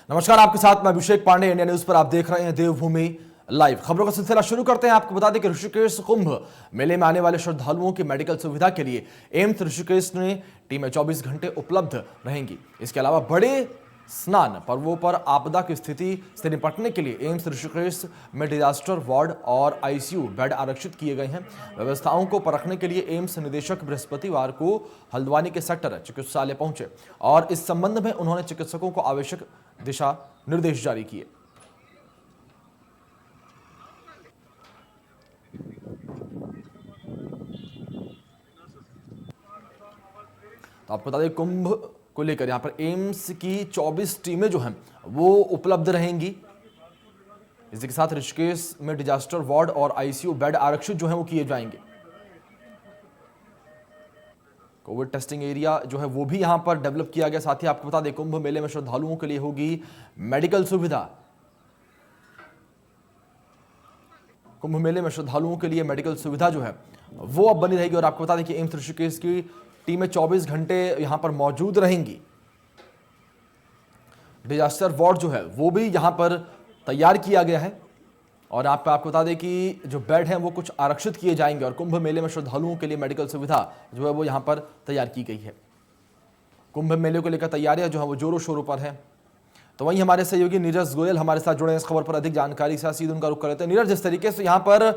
नमस्कार, आपके साथ मैं अभिषेक पांडे। इंडिया न्यूज पर आप देख रहे हैं देवभूमि लाइव। खबरों का सिलसिला शुरू करते हैं। आपको बता दें कि ऋषिकेश कुंभ मेले में आने वाले श्रद्धालुओं की मेडिकल सुविधा के लिए एम्स ऋषिकेश में टीमें 24 घंटे उपलब्ध रहेंगी। इसके अलावा बड़े स्नान पर्वों पर आपदा की स्थिति से निपटने के लिए एम्स ऋषिकेश में डिजास्टर वार्ड और आईसीयू बेड आरक्षित किए गए हैं। व्यवस्थाओं को परखने के लिए एम्स निदेशक बृहस्पतिवार को हल्द्वानी के सेक्टर चिकित्सालय पहुंचे और इस संबंध में उन्होंने चिकित्सकों को आवश्यक दिशा निर्देश जारी किए। तो आपको बता दें, कुंभ को लेकर यहां पर एम्स की 24 टीमें जो हैं वो उपलब्ध रहेंगी। इसी के साथ ऋषिकेश में डिजास्टर वार्ड और आईसीयू बेड आरक्षित जो है वो किए जाएंगे। कोविड टेस्टिंग एरिया जो है वो भी यहां पर डेवलप किया गया। साथ ही आपको बता दें, कुंभ मेले में श्रद्धालुओं के लिए होगी मेडिकल सुविधा। कुंभ मेले में श्रद्धालुओं के लिए मेडिकल सुविधा जो है वो अब बनी रहेगी। और आपको बता दें कि एम्स ऋषिकेश की टीमें 24 घंटे यहां पर मौजूद रहेंगी। डिजास्टर वार्ड जो है वो भी यहां पर तैयार किया गया है और आपको बता दें कि जो बेड हैं वो कुछ आरक्षित किए जाएंगे और कुंभ मेले में श्रद्धालुओं के लिए मेडिकल सुविधा जो है वो यहां पर तैयार की गई है। कुंभ मेले को लेकर तैयारियां जो है वो जोरों शोरों पर है। तो वहीं हमारे सहयोगी नीरज गोयल हमारे साथ जुड़े हैं इस खबर पर अधिक जानकारी के साथ। सीधे उनका रुख कर लेते हैं। नीरज, जिस तरीके से यहाँ पर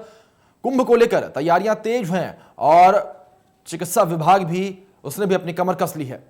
कुंभ को लेकर तैयारियां तेज हैं और चिकित्सा विभाग भी उसने भी अपनी कमर कस ली है।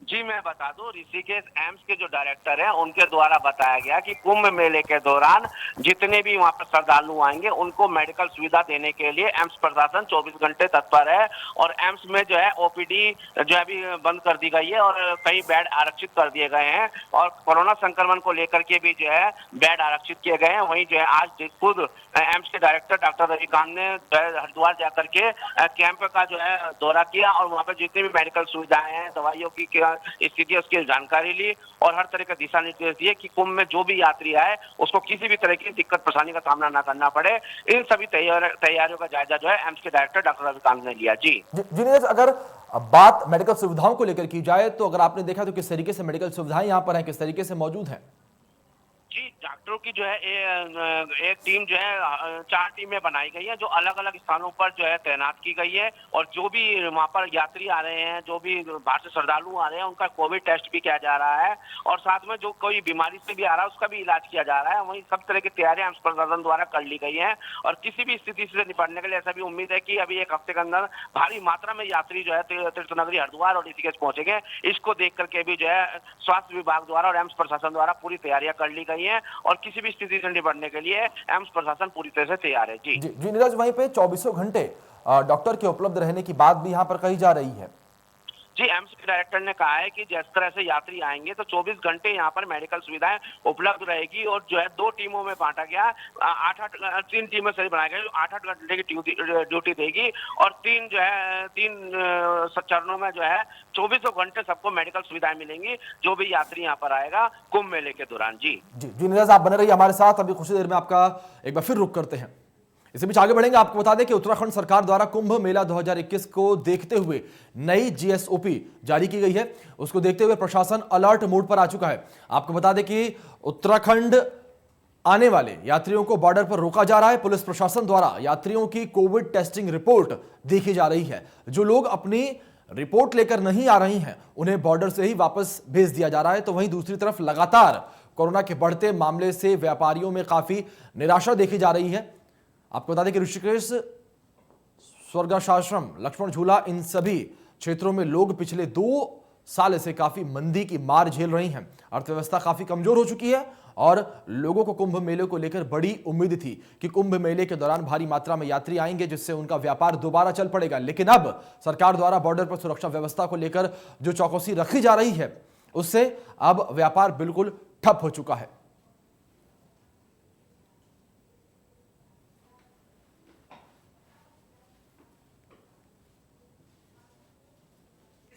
जी, मैं बता दूं, ऋषिकेश एम्स के जो डायरेक्टर हैं उनके द्वारा बताया गया कि कुंभ मेले के दौरान जितने भी वहां पर श्रद्धालु आएंगे उनको मेडिकल सुविधा देने के लिए एम्स प्रशासन 24 घंटे तत्पर है। और एम्स में जो है ओपीडी जो है अभी बंद कर दी गई है और कई बेड आरक्षित कर दिए गए हैं और कोरोना संक्रमण को लेकर के भी जो है बेड आरक्षित किए गए हैं। वहीं जो है आज खुद एम्स के डायरेक्टर डॉक्टर रविकांत ने हरिद्वार जाकर के कैंप का जो है दौरा किया और वहाँ पर जितनी भी मेडिकल सुविधाएं हैं, दवाइयों की स्थिति, उसकी जानकारी ली और हर तरह के दिशा निर्देश दिए कि कुंभ में जो भी यात्री आए उसको किसी भी तरह की दिक्कत परेशानी का सामना ना करना पड़े। इन सभी तैयारियों का जायजा जो है एम्स के डायरेक्टर डॉक्टर रविकांत ने लिया। जी नीरज, अगर बात मेडिकल सुविधाओं को लेकर की जाए तो अगर आपने देखा तो किस तरीके से मेडिकल सुविधाएं यहाँ पर हैं, किस तरीके से मौजूद हैं? जी, डॉक्टरों की जो है एक टीम जो है 4 टीमें बनाई गई है जो अलग अलग स्थानों पर जो है तैनात की गई है और जो भी वहाँ पर यात्री आ रहे हैं, जो भी बाहर से श्रद्धालु आ रहे हैं, उनका कोविड टेस्ट भी किया जा रहा है और साथ में जो कोई बीमारी से भी आ रहा है उसका भी इलाज किया जा रहा है। वहीं सब तरह की तैयारियां प्रशासन द्वारा कर ली गई है और किसी भी स्थिति से निपटने के लिए ऐसा भी उम्मीद है कि अभी एक हफ्ते के अंदर भारी मात्रा में यात्री जो है तीर्थनगरी हरिद्वार और ऋषिकेश पहुंचेंगे। इसको देख करके भी जो है स्वास्थ्य विभाग द्वारा और एम्स प्रशासन द्वारा पूरी तैयारियां कर ली गई है और किसी भी स्थिति से निपटने के लिए एम्स प्रशासन पूरी तरह से तैयार है। जी नीरज, वहीं पे 24 घंटे डॉक्टर के उपलब्ध रहने की बात भी यहाँ पर कही जा रही है। जी, एम्स के डायरेक्टर ने कहा है कि जिस तरह से यात्री आएंगे तो 24 घंटे यहाँ पर मेडिकल सुविधाएं उपलब्ध रहेगी और जो है 2 टीमों में बांटा गया, 3 टीमें से बनाई गई, 8-8 घंटे की ड्यूटी देगी और 3 चरणों में जो है 24 घंटे सबको मेडिकल सुविधाएं मिलेंगी जो भी यात्री यहाँ पर आएगा कुंभ मेले के दौरान। जी नीरज, आप बने रहिए हमारे साथ। अभी कुछ देर में आपका एक बार फिर रुख करते हैं। इसी बीच आगे बढ़ेंगे। आपको बता दें कि उत्तराखंड सरकार द्वारा कुंभ मेला 2021 को देखते हुए नई जीएसओपी जारी की गई है। उसको देखते हुए प्रशासन अलर्ट मोड पर आ चुका है। आपको बता दें कि उत्तराखंड आने वाले यात्रियों को बॉर्डर पर रोका जा रहा है। पुलिस प्रशासन द्वारा यात्रियों की कोविड टेस्टिंग रिपोर्ट देखी जा रही है। जो लोग अपनी रिपोर्ट लेकर नहीं आ रही हैं उन्हें बॉर्डर से ही वापस भेज दिया जा रहा है। तो वहीं दूसरी तरफ लगातार कोरोना के बढ़ते मामले से व्यापारियों में काफी निराशा देखी जा रही है। आपको बता दें कि ऋषिकेश, स्वर्गाश्रम, लक्ष्मण झूला, इन सभी क्षेत्रों में लोग पिछले 2 साल से काफी मंदी की मार झेल रही हैं। अर्थव्यवस्था काफी कमजोर हो चुकी है और लोगों को कुंभ मेले को लेकर बड़ी उम्मीद थी कि कुंभ मेले के दौरान भारी मात्रा में यात्री आएंगे जिससे उनका व्यापार दोबारा चल पड़ेगा। लेकिन अब सरकार द्वारा बॉर्डर पर सुरक्षा व्यवस्था को लेकर जो चौकसी रखी जा रही है उससे अब व्यापार बिल्कुल ठप हो चुका है।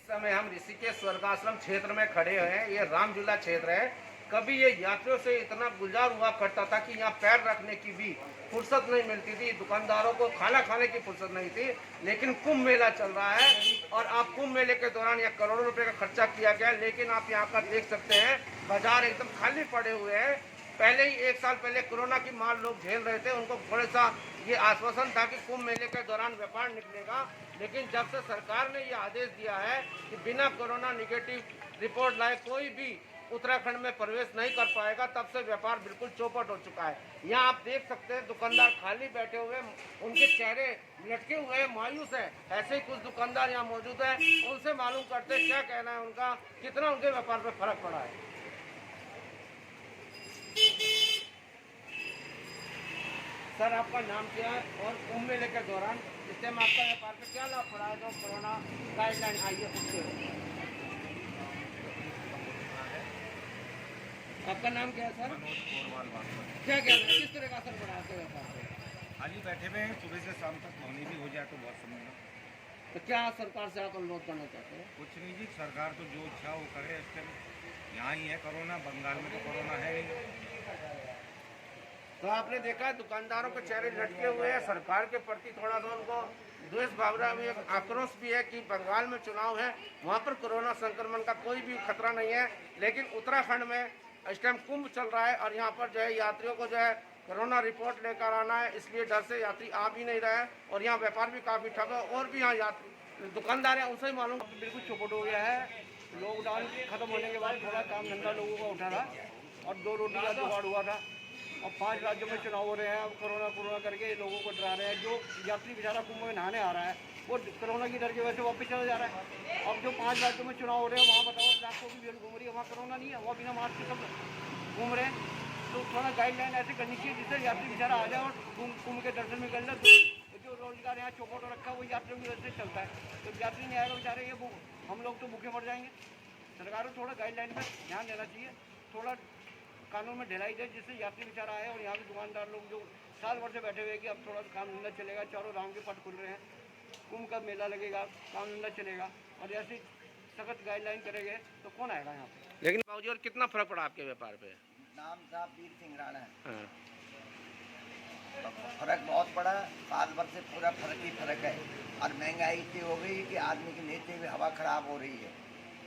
समय हम ऋषिकेश स्वर्गाश्रम क्षेत्र में खड़े हैं। ये रामझूला क्षेत्र है कभी ये यात्रियों से इतना गुलजार हुआ करता था कि यहाँ पैर रखने की भी फुर्सत नहीं मिलती थी, दुकानदारों को खाना खाने की फुर्सत नहीं थी। लेकिन कुंभ मेला चल रहा है और आप कुंभ मेले के दौरान यहाँ करोड़ों रुपए का खर्चा किया गया, लेकिन आप यहाँ पर देख सकते हैं बाजार एकदम खाली पड़े हुए हैं। पहले ही 1 साल पहले कोरोना की मार लोग झेल रहे थे, उनको थोड़ा सा ये आश्वासन था कि कुंभ मेले के दौरान व्यापार निकलेगा, लेकिन जब से सरकार ने ये आदेश दिया है कि बिना कोरोना निगेटिव रिपोर्ट लाए कोई भी उत्तराखंड में प्रवेश नहीं कर पाएगा, तब से व्यापार बिल्कुल चौपट हो चुका है। यहाँ आप देख सकते हैं दुकानदार खाली बैठे हुए, उनके चेहरे लटके हुए हैं, मायूस है। ऐसे ही कुछ दुकानदार यहाँ मौजूद है, उनसे मालूम करते हैं क्या कहना है उनका, कितना उनके व्यापार पे फर्क पड़ा है। सर, आपका नाम क्या है और कुंभ मेले के दौरान इस टाइम आपका व्यापार पे क्या लाभ पड़ा है जो कोरोना गाइडलाइन आई है उससे? आपका नाम क्या है सर? क्या कहना है, किस तरह का असर पड़ा आपके व्यापार पे? खाली बैठे हुए हैं, सुबह से शाम तक मौनी भी हो जाए तो बहुत समय है। तो क्या सरकार से आप अनुरोध करना चाहते हैं? कुछ नहीं जी, सरकार तो जो इच्छा वो करे। इस टाइम यहाँ ही है कोरोना, बंगाल में तो कोरोना है ही। तो आपने देखा दुकानदारों के चेहरे लटके हुए हैं, सरकार के प्रति थोड़ा सा उनको द्वेष भावना भी, आक्रोश भी है कि बंगाल में चुनाव है, वहाँ पर कोरोना संक्रमण का कोई भी खतरा नहीं है, लेकिन उत्तराखंड में इस टाइम कुंभ चल रहा है और यहाँ पर जो है यात्रियों को जो है कोरोना रिपोर्ट लेकर आना है, इसलिए डर से यात्री आ भी नहीं रहे हैं और यहाँ व्यापार भी काफ़ी ठप है। और भी यहाँ यात्री दुकानदार हैं, उनसे ही मालूम बिल्कुल चौपट हो गया है। लॉकडाउन खत्म होने के बाद थोड़ा काम धंधा लोगों का उठा था और 2 रोटी का जुगाड़ हुआ था। और 5 राज्यों में चुनाव हो रहे हैं, अब कोरोना करके लोगों को डरा रहे हैं। जो यात्री बेचारा कुंभ में नहाने आ रहा है वो कोरोना की डर की वजह से वापस चला जा रहा है। अब जो 5 राज्यों में चुनाव हो रहे हैं वहाँ बताओ लाखों की भीड़ घूम रही है, वहाँ कोरोना नहीं है, वहाँ बिना मास्क के सब घूम रहे हैं। तो थोड़ा गाइडलाइन ऐसे करनी चाहिए जिससे यात्री बेचारा आ जाए और कुंभ के दर्शन में कर ले। तो जो रोजगार यहाँ चौपट हो रखा है वो यात्रियों की वजह से चलता है, तो यात्री नहीं आएगा बेचारे, ये हम लोग तो भूखे मर जाएंगे। सरकार को थोड़ा गाइडलाइन में ध्यान देना चाहिए, थोड़ा कानून में ढिलाई दे जिससे यात्री बेचारा आए। और यहाँ के दुकानदार लोग जो साल भर से बैठे हुए कि अब थोड़ा काम धंधा चलेगा, चारों राम के पट खुल रहे हैं, कुंभ का मेला लगेगा, काम धंधा चलेगा, और ऐसी सख्त गाइडलाइन करेंगे तो कौन आएगा यहाँ पे। लेकिन बाबूजी और कितना फर्क पड़ा आपके व्यापार पे? नाम साहब वीर सिंह राणा है। हाँ। फर्क बहुत पड़ा, साल भर से पूरा फर्क ही फर्क है। और महंगाई इतनी हो गई कि आदमी की नीचे में हवा खराब हो रही है।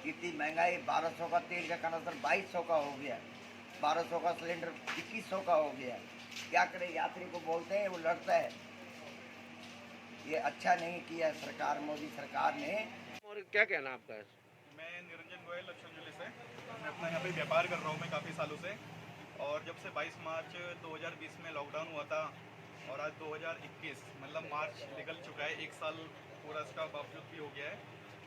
इतनी महंगाई, 1200 का तेल का कनस्तर 2200 का हो गया, 1200 का सिलेंडर 2100 का हो गया। क्या करे, यात्री को बोलते हैं वो लड़ता है। ये अच्छा नहीं किया सरकार, मोदी सरकार ने। और क्या कहना आपका? मैं निरंजन गोयल लक्ष्मण जिले से, मैं अपना यहाँ पे व्यापार कर रहा हूँ मैं काफ़ी सालों से। और जब से 22 मार्च 2020 में लॉकडाउन हुआ था और आज 2021 मतलब मार्च निकल चुका है, 1 साल पूरा इसका बावजूद भी हो गया है।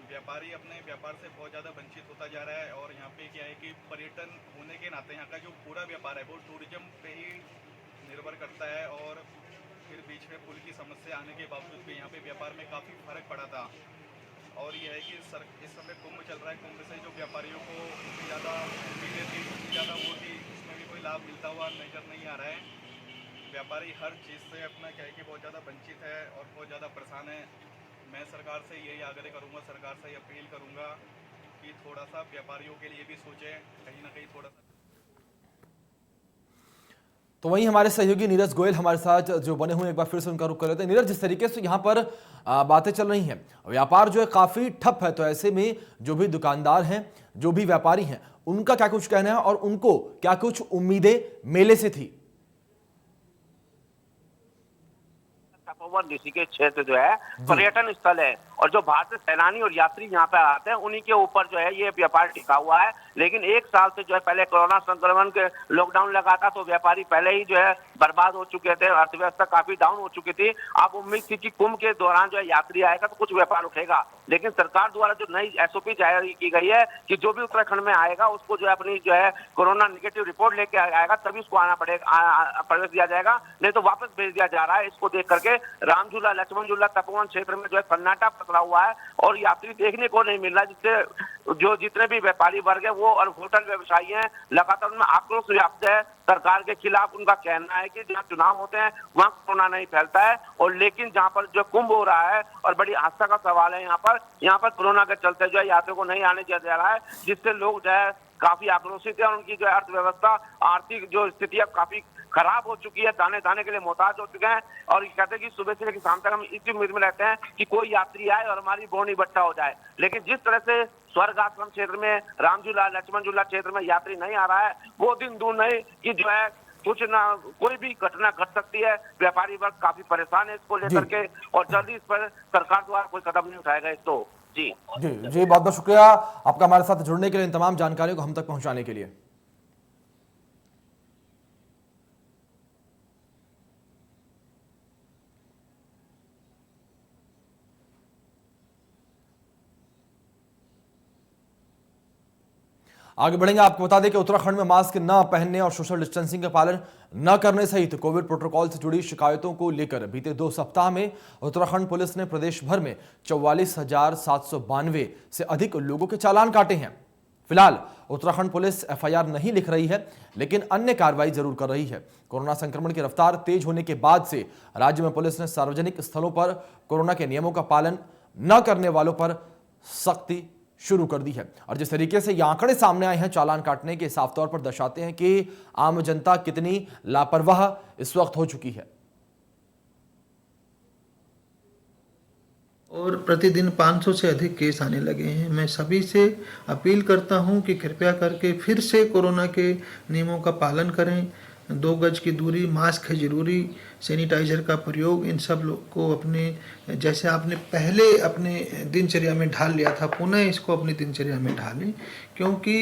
व्यापारी अपने व्यापार से बहुत ज़्यादा वंचित होता जा रहा है। और यहाँ पे क्या है कि पर्यटन होने के नाते यहाँ का जो पूरा व्यापार है वो टूरिज्म पे ही निर्भर करता है। और फिर बीच में पुल की समस्या आने के बावजूद भी यहाँ पे व्यापार में काफ़ी फर्क पड़ा था। और यह है कि इस समय कुंभ चल रहा है, कुंभ से जो व्यापारियों को ज़्यादा उम्मीदें थी, ज़्यादा वो थी, उसमें भी कोई लाभ मिलता हुआ नजर नहीं आ रहा है। व्यापारी हर चीज़ से अपना क्या है कि बहुत ज़्यादा वंचित है और बहुत ज़्यादा परेशान है। मैं सरकार से यही आग्रह करूँगा, सरकार से अपील करूँगा कि थोड़ा सा व्यापारियों के लिए भी सोचें, कहीं ना कहीं थोड़ा सा। तो वहीं हमारे सहयोगी नीरज गोयल हमारे साथ जो बने हुए, एक बार फिर से उनका रुख कर लेते हैं। नीरज, जिस तरीके से यहाँ पर बातें चल रही हैं, व्यापार जो है काफी ठप है, तो ऐसे में जो भी दुकानदार हैं, जो भी व्यापारी हैं, उनका क्या कुछ कहना है और उनको क्या कुछ उम्मीदें मेले से थी? तपोवन ऋषिकेश क्षेत्र जो है पर्यटन स्थल है और जो भारतीय सैलानी और यात्री यहाँ पे आते हैं उन्हीं के ऊपर जो है ये व्यापार टिका हुआ है। लेकिन 1 साल से जो है पहले कोरोना संक्रमण के लॉकडाउन लगा था तो व्यापारी पहले ही जो है बर्बाद हो चुके थे, अर्थव्यवस्था काफी डाउन हो चुकी थी। अब उम्मीद थी कि कुंभ के दौरान जो है यात्री आएगा तो कुछ व्यापार उठेगा, लेकिन सरकार द्वारा जो नई SOP जारी की गई है कि जो भी उत्तराखंड में आएगा उसको जो है अपनी जो है कोरोना निगेटिव रिपोर्ट लेके आएगा तभी उसको आना पड़ेगा, प्रवेश दिया जाएगा, नहीं तो वापस भेज दिया जा रहा है। इसको देख करके राम झूला, लक्ष्मण झूला, तपोवन क्षेत्र में जो है सन्नाटा पकड़ा हुआ है और यात्री देखने को नहीं मिल रहा, जिससे जो जितने भी व्यापारी वर्ग है वो और होटल व्यवसायी हैं लगातार उनमें आक्रोश व्याप्त है सरकार के खिलाफ। उनका कहना है कि जहाँ चुनाव होते हैं वहाँ कोरोना नहीं फैलता है, और लेकिन जहाँ पर जो कुंभ हो रहा है और बड़ी आस्था का सवाल है यहाँ पर कोरोना के चलते जो है यात्रियों को नहीं आने दिया जा रहा है, जिससे लोग जो है काफी आक्रोशित है और उनकी जो है अर्थव्यवस्था, आर्थिक जो स्थिति है काफी खराब हो चुकी है, दाने दाने के लिए मोहताज हो चुके हैं। और कहते हैं कि सुबह से लेकर शाम तक हम इसी उम्मीद में रहते हैं कि कोई यात्री आए और हमारी बोनी बट्टा हो जाए। लेकिन जिस तरह से स्वर्ग आश्रम क्षेत्र में, रामझूला, लक्ष्मण झूला क्षेत्र में यात्री नहीं आ रहा है, वो दिन दूर नहीं कि जो है कुछ ना कोई भी घटना घट सकती है। व्यापारी वर्ग काफी परेशान है इसको लेकर के और जल्दी इस पर सरकार द्वारा कोई कदम नहीं उठाएगा इस तो जी जी बहुत बहुत शुक्रिया आपका हमारे साथ जुड़ने के लिए, इन तमाम जानकारियों को हम तक पहुंचाने के लिए। आगे बढ़ेंगे, आपको बता दें कि उत्तराखंड में मास्क न पहनने और सोशल डिस्टेंसिंग का पालन न करने सहित कोविड प्रोटोकॉल से जुड़ी शिकायतों को लेकर बीते 2 सप्ताह में उत्तराखंड पुलिस ने प्रदेश भर में 44,792 से अधिक लोगों के चालान काटे हैं। फिलहाल उत्तराखंड पुलिस एफआईआर नहीं लिख रही है, लेकिन अन्य कार्रवाई जरूर कर रही है। कोरोना संक्रमण की रफ्तार तेज होने के बाद से राज्य में पुलिस ने सार्वजनिक स्थलों पर कोरोना के नियमों का पालन न करने वालों पर सख्ती शुरू कर दी है। और जिस तरीके से ये आंकड़े सामने आए हैं चालान काटने के, साफ तौर पर दर्शाते हैं कि आम जनता कितनी लापरवाह इस वक्त हो चुकी है। और प्रतिदिन 500 से अधिक केस आने लगे हैं। मैं सभी से अपील करता हूं कि कृपया करके फिर से कोरोना के नियमों का पालन करें। 2 गज की दूरी, मास्क है जरूरी, सैनिटाइज़र का प्रयोग, इन सब लोग को अपने जैसे आपने पहले अपने दिनचर्या में ढाल लिया था, पुनः इसको अपनी दिनचर्या में ढालें। क्योंकि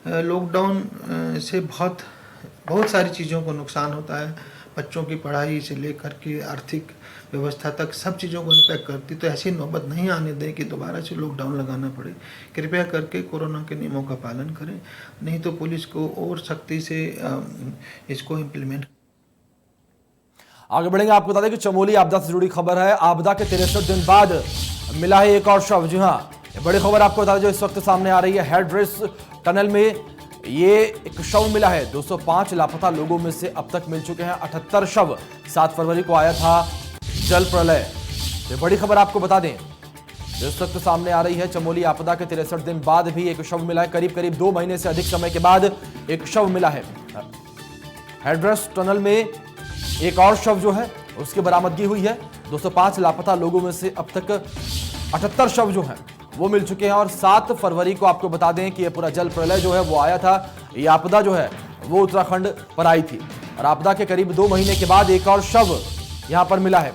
लॉकडाउन से बहुत सारी चीज़ों को नुकसान होता है। बच्चों की पढ़ाई से लेकर के आर्थिक व्यवस्था तक सब चीज़ों को इम्पैक्ट करती। तो ऐसी नौबत नहीं आने दें कि दोबारा से लॉकडाउन लगाना पड़े। कृपया करके कोरोना के नियमों का पालन करें, नहीं तो पुलिस को और सख्ती से इसको इम्प्लीमेंट। आगे बढ़ेंगे, आपको बता दें कि चमोली आपदा से जुड़ी खबर है। आपदा के 63 दिन बाद मिला है एक और शव। जी हाँ, बड़ी खबर आपको बता दें जो इस वक्त सामने आ रही है। हेडरेस टनल में ये एक शव मिला है। 205 लापता लोगों में से अब तक मिल चुके हैं 78 शव। 7 फरवरी को आया था जल प्रलय। ये बड़ी खबर आपको बता दें जो इस वक्त सामने आ रही है। चमोली आपदा के 63 दिन बाद भी एक शव मिला है। करीब 2 महीने से अधिक समय के बाद एक शव मिला है। हेडरेस टनल में एक और शव जो है उसकी बरामदगी हुई है। 205 लापता लोगों में से अब तक 78 शव जो हैं वो मिल चुके हैं। और 7 फरवरी को आपको बता दें कि यह पूरा जल प्रलय जो है वो आया था। ये आपदा जो है वो उत्तराखंड पर आई थी और आपदा के करीब 2 महीने के बाद एक और शव यहां पर मिला है।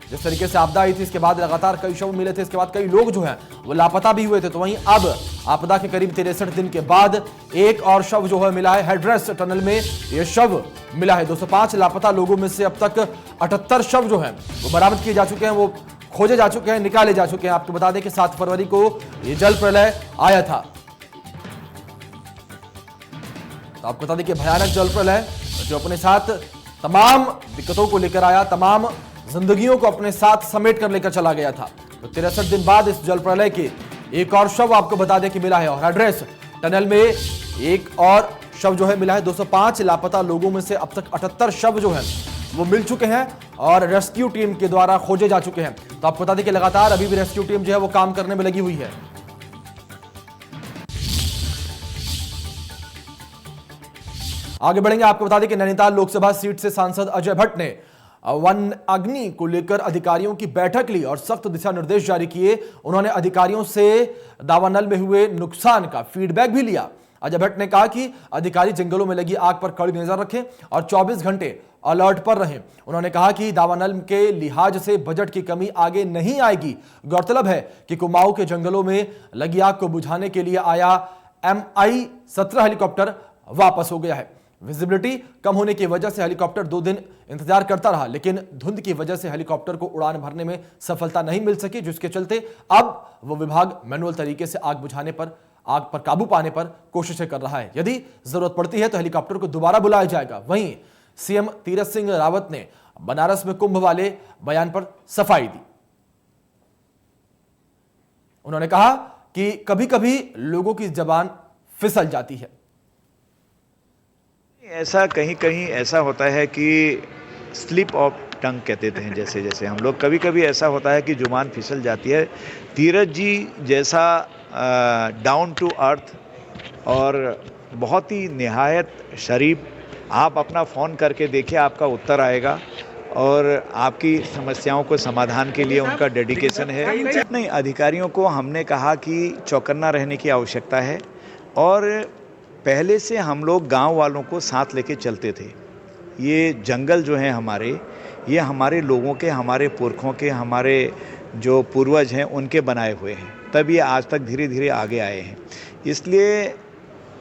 जिस तरीके से आपदा आई थी इसके बाद लगातार कई शव मिले थे, इसके बाद कई लोग जो हैं वो लापता भी हुए थे। तो वहीं अब आपदा के करीब 63 दिन के बाद एक और शव जो है मिला है। हेडरेस टनल में यह शव मिला है। 205 लापता लोगों में से अब तक 78 शव जो हैं वो बरामद किए जा चुके हैं, वो खोजे जा चुके हैं, निकाले जा चुके हैं। आपको बता दें कि 7 फरवरी को ये जल प्रलय आया था। तो आपको बता दें कि भयानक जल प्रलय जो अपने साथ तमाम दिक्कतों को लेकर आया, तमाम जिंदगियों को अपने साथ समेट कर लेकर चला गया था। तो 63 दिन बाद इस जल प्रलय के एक और शव आपको बता दें कि मिला है। और हेडरेस टनल में एक और शव जो है मिला है। 205 लापता लोगों में से अब तक 78 शव जो है वो मिल चुके हैं और रेस्क्यू टीम के द्वारा खोजे जा चुके हैं। तो आपको बता दें कि लगातार अभी भी रेस्क्यू टीम जो है वो काम करने में लगी हुई है। आगे बढ़ेंगे, आपको बता दें कि नैनीताल लोकसभा सीट से सांसद अजय भट्ट ने वन अग्नि को लेकर अधिकारियों की बैठक ली और सख्त दिशा निर्देश जारी किए। उन्होंने अधिकारियों से दावानल में हुए नुकसान का फीडबैक भी लिया। अजय भट्ट ने कहा कि अधिकारी जंगलों में लगी आग पर कड़ी नजर रखें और 24 घंटे अलर्ट पर रहें। उन्होंने कहा कि दावानल के लिहाज से बजट की कमी आगे नहीं आएगी। गौरतलब है कि कुमाऊं के जंगलों में लगी आग को बुझाने के लिए आया MI-17 हेलीकॉप्टर वापस हो गया है। विजिबिलिटी कम होने की वजह से हेलीकॉप्टर 2 दिन इंतजार करता रहा, लेकिन धुंध की वजह से हेलीकॉप्टर को उड़ान भरने में सफलता नहीं मिल सकी, जिसके चलते अब वो विभाग मैनुअल तरीके से आग पर काबू पाने पर कोशिशें कर रहा है। यदि जरूरत पड़ती है तो हेलीकॉप्टर को दोबारा बुलाया जाएगा। वहीं सीएम तीरथ सिंह रावत ने बनारस में कुंभ वाले बयान पर सफाई दी। उन्होंने कहा कि कभी कभी लोगों की जबान फिसल जाती है। ऐसा कहीं ऐसा होता है कि स्लिप ऑफ टंग कहते हैं, जैसे हम लोग कभी कभी ऐसा होता है कि जुबान फिसल जाती है। तीरथ जी जैसा डाउन टू अर्थ और बहुत ही निहायत शरीफ। आप अपना फ़ोन करके देखिए, आपका उत्तर आएगा और आपकी समस्याओं को समाधान के लिए उनका डेडिकेशन है। नहीं, अधिकारियों को हमने कहा कि चौकन्ना रहने की आवश्यकता है और पहले से हम लोग गांव वालों को साथ लेके चलते थे। ये जंगल जो हैं हमारे, ये हमारे लोगों के, हमारे पुरखों के, हमारे जो पूर्वज हैं उनके बनाए हुए हैं, तब ये आज तक धीरे धीरे आगे आए हैं। इसलिए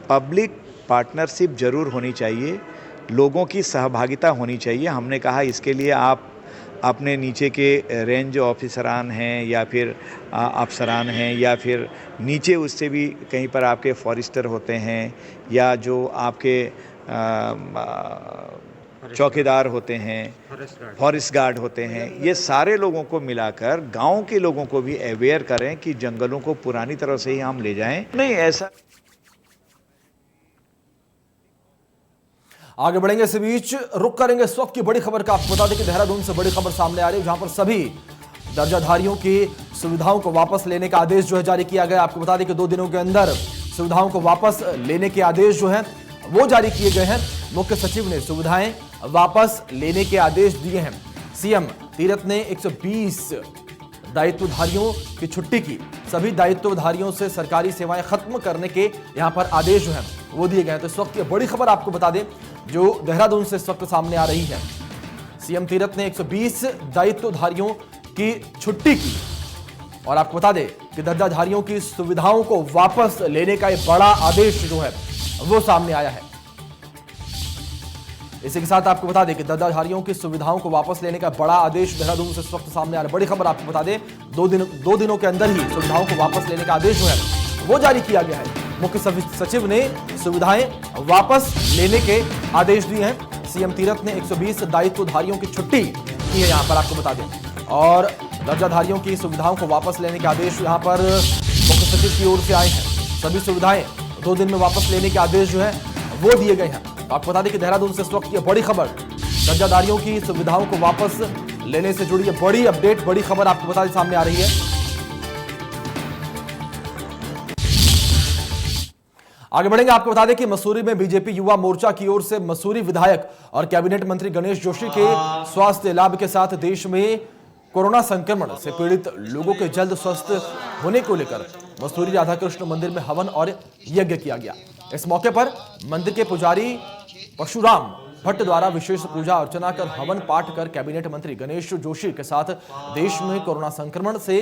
पब्लिक पार्टनरशिप ज़रूर होनी चाहिए, लोगों की सहभागिता होनी चाहिए। हमने कहा इसके लिए आप अपने नीचे के रेंज ऑफिसरान हैं या फिर अफसरान हैं या फिर नीचे उससे भी कहीं पर आपके फॉरेस्टर होते हैं या जो आपके चौकीदार होते हैं, फॉरेस्ट गार्ड होते हैं, ये सारे लोगों को मिलाकर गांव के लोगों को भी अवेयर करें कि जंगलों को पुरानी तरह से ही हम ले जाएं। नहीं, ऐसा आगे बढ़ेंगे। इस बीच रुक करेंगे इस वक्त की बड़ी खबर का। आपको बता दें कि देहरादून से बड़ी खबर सामने आ रही है, जहां पर सभी दर्जाधारियों की सुविधाओं को वापस लेने का आदेश जो है जारी किया गया। आपको बता दें कि 2 दिनों के अंदर सुविधाओं को वापस लेने के आदेश जो हैं वो जारी किए गए हैं। मुख्य सचिव ने सुविधाएं वापस लेने के आदेश दिए हैं। सीएम तीरथ ने 120 दायित्वधारियों की छुट्टी की। सभी दायित्वधारियों से सरकारी सेवाएं खत्म करने के यहां पर आदेश जो हैं वो दिए गए हैं। तो इस वक्त ये बड़ी खबर आपको बता दें जो देहरादून से इस वक्त सामने आ रही है। सीएम तीरथ ने 120 दायित्वधारियों की छुट्टी की और आपको बता दें कि दर्जाधारियों की सुविधाओं को वापस लेने का एक बड़ा आदेश जो है वो सामने आया है। इसी के साथ आपको बता दें कि दर्जाधारियों की सुविधाओं को वापस लेने का बड़ा आदेश देहरादून से इस वक्त सामने आ रहा है। बड़ी खबर आपको बता दें, 2 दिनों के अंदर ही सुविधाओं को वापस लेने का आदेश जो है वो जारी किया गया है। मुख्य सचिव ने सुविधाएं वापस लेने के आदेश दिए हैं। सीएम तीरथ ने 120 दायित्वधारियों की छुट्टी की है, यहां पर आपको बता दें, और दर्जाधारियों की सुविधाओं को वापस लेने के आदेश यहां पर मुख्य सचिव की ओर से आए हैं। सभी सुविधाएं 2 दिन में वापस लेने के आदेश जो है वो दिए गए हैं। आपको बता दें कि देहरादून से इस वक्त ये बड़ी खबर, दर्जाधारियों की सुविधाओं को वापस लेने से जुड़ी ये बड़ी अपडेट, बड़ी खबर आपको बता दें सामने आ रही है। आगे बढ़ेंगे। आपको बता दें कि मसूरी में बीजेपी युवा मोर्चा की ओर से मसूरी विधायक और कैबिनेट मंत्री गणेश जोशी के स्वास्थ्य लाभ के साथ देश में कोरोना संक्रमण से पीड़ित लोगों के जल्द स्वस्थ होने को लेकर मसूरी राधाकृष्ण मंदिर में हवन और यज्ञ किया गया। इस मौके पर मंदिर के पुजारी परशुराम भट्ट द्वारा विशेष पूजा अर्चना कर हवन पाठ कर कैबिनेट मंत्री गणेश जोशी के साथ देश में कोरोना संक्रमण से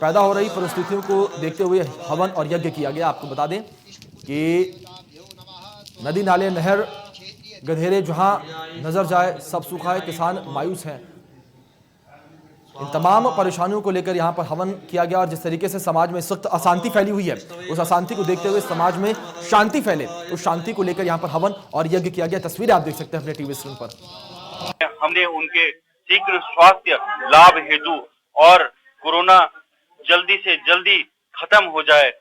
पैदा हो रही परिस्थितियों को देखते हुए हवन और यज्ञ किया गया। आपको बता दें कि नदी नाले नहर गधेरे जहां नजर जाए सब सूखा है, किसान मायूस हैं। इन तमाम परेशानियों को लेकर यहां पर हवन किया गया और जिस तरीके से समाज में इस वक्त अशांति फैली हुई है, उस अशांति को देखते हुए समाज में शांति फैले, उस शांति को लेकर यहां पर हवन और यज्ञ किया गया। तस्वीरें आप देख सकते हैं अपने टीवी स्क्रीन पर। हमने उनके शीघ्र स्वास्थ्य लाभ हेतु और कोरोना जल्दी से जल्दी खत्म हो जाए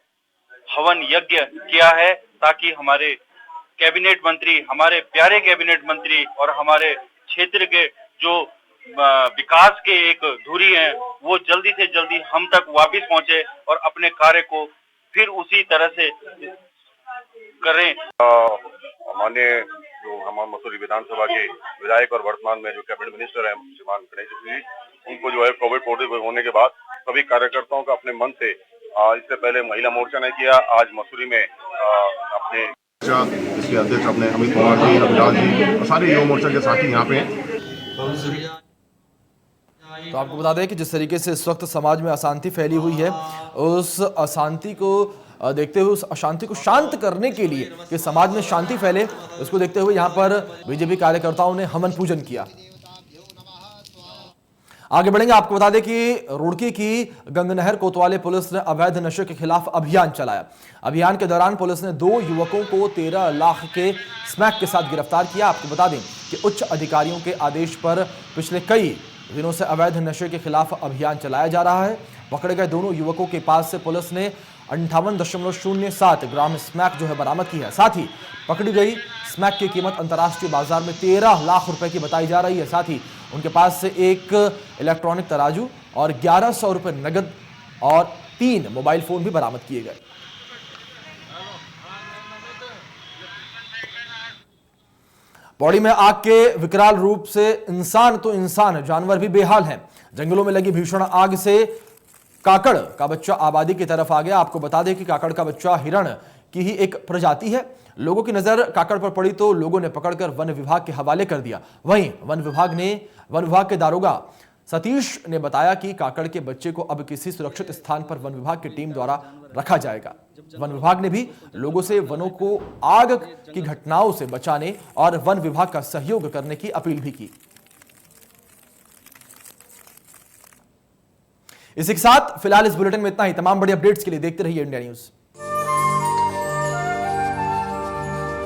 हवन यज्ञ किया है, ताकि हमारे कैबिनेट मंत्री, हमारे प्यारे कैबिनेट मंत्री और हमारे क्षेत्र के जो विकास के एक धुरी हैं वो जल्दी से जल्दी हम तक वापस पहुंचे और अपने कार्य को फिर उसी तरह से करें। माननीय जो हमारे मसूरी विधानसभा के विधायक और वर्तमान में जो कैबिनेट मिनिस्टर हैं श्रीमान गणेश जोशी, उनको जो है कोविड पॉजिटिव होने के बाद सभी कार्यकर्ताओं का अपने मन से इससे पहले महिला मोर्चा ने किया, आज मसूरी में अपने इसके अध्यक्ष अपने अमित कुमार जी, अभिलाष जी और सारे युवा मोर्चा के साथी यहाँ पे हैं। तो आपको बता दें कि जिस तरीके से इस वक्त समाज में अशांति फैली हुई है, उस अशांति को देखते हुए, उस अशांति को शांत करने के लिए कि समाज में शांति फैले, उसको देखते हुए यहां पर बीजेपी कार्यकर्ताओं ने हवन पूजन किया। आगे बढ़ेंगे। आपको बता दें कि रुड़की की गंगनहर कोतवाली पुलिस ने अवैध नशे के खिलाफ अभियान चलाया। अभियान के दौरान पुलिस ने 2 युवकों को 13 लाख के स्मैक के साथ गिरफ्तार किया। आपको बता दें कि उच्च अधिकारियों के आदेश पर पिछले कई दिनों से अवैध नशे के खिलाफ अभियान चलाया जा रहा है। पकड़े गए दोनों युवकों के पास से पुलिस ने 58.07 ग्राम स्मैक जो है बरामद की है। साथ ही पकड़ी गई स्मैक की कीमत अंतर्राष्ट्रीय बाजार में 13 लाख रुपए की बताई जा रही है। साथ ही उनके पास से एक इलेक्ट्रॉनिक तराजू और 1100 रुपए नगद और 3 मोबाइल फोन भी बरामद किए गए। पौड़ी में आग के विकराल रूप से इंसान तो इंसान, जानवर भी बेहाल हैं। जंगलों में लगी भीषण आग से काकड़ का बच्चा आबादी की तरफ आ गया। आपको बता दें कि काकड़ का बच्चा हिरण की ही एक प्रजाति है। लोगों की नजर काकड़ पर पड़ी तो लोगों ने पकड़कर वन विभाग के हवाले कर दिया। वहीं वन विभाग के दारोगा सतीश ने बताया कि काकड़ के बच्चे को अब किसी सुरक्षित स्थान पर वन विभाग की टीम द्वारा रखा जाएगा। वन विभाग ने भी लोगों से वनों को आग की घटनाओं से बचाने और वन विभाग का सहयोग करने की अपील भी की। इसी के साथ फिलहाल इस बुलेटिन में इतना ही। तमाम बड़ी अपडेट्स के लिए देखते रहिए इंडिया न्यूज।